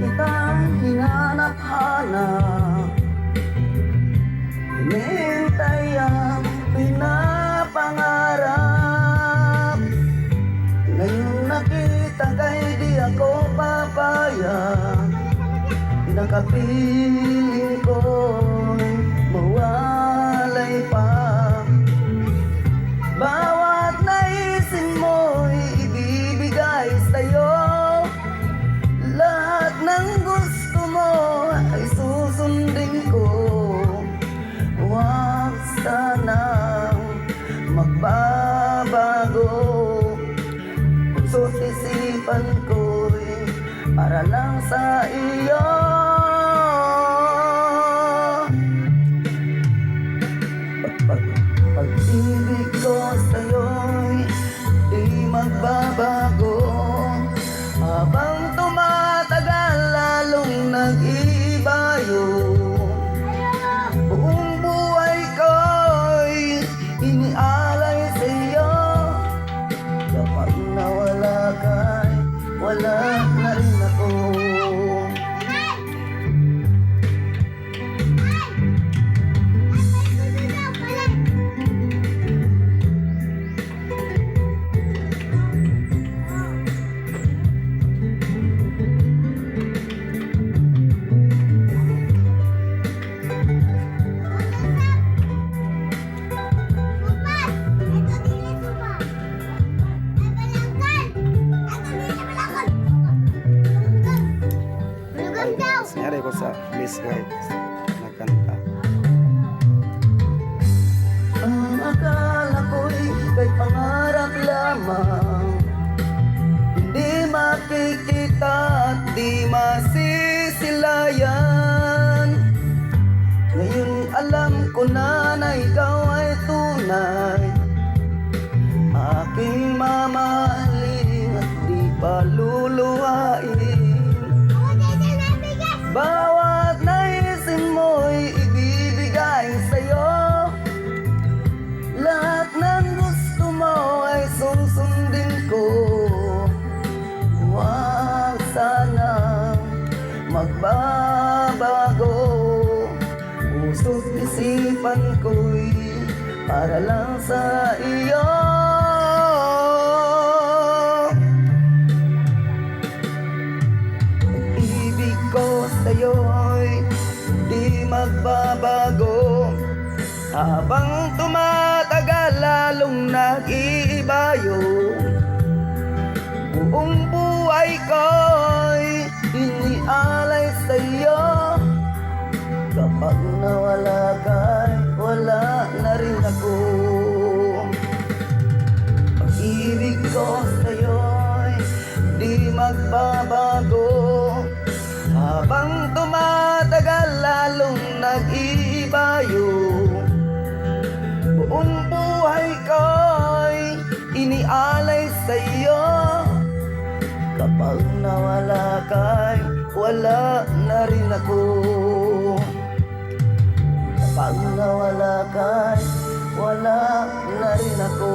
kitang hinanap-hanap, hinihintay ang pinapangarap. Ngayon nakita kay di ako papayag, nakapiling ko'y mawalay pa. Bawat naisin mo'y ibibigay sa'yo, lahat ng gusto mo ay susundin ko. Huwag sanang magbabago, puso't isipan ko'y para lang sa iyo. Pag-ibig ko sa'yo'y di magbabago, habang tumatagal lalong nag-iiba yun. Buong buhay ko'y inialay sa'yo, kapag nawala ka'y wala na rin ako. Nangyari ko sa Miss Guide na kanta. Ang akala ko'y kay pangarap lamang, hindi makikita at di masisilayan. Ngayon alam ko na ikaw ay tunay, aking mamahalin at di paluluhain. Bawat naisin mo'y ibibigay sa'yo, lahat ng gusto mo ay susundin ko. Huwag sanang magbabago, puso't isipan ko'y para lang sa iyo. Pag-ibig ko sa'yo'y di magbabago, habang tumatagal lalong nag-iiba yun. Buong buhay ko'y inialay sa'yo, kapag nawala ka'y wala na rin ako. Pag-ibig ko sa'yo'y di magbabago, habang tumatagal lalong nag-iiba yun. Buong buhay ko'y inialay sa'yo, kapag nawala ka'y wala na rin ako. Kapag nawala ka'y wala na rin ako.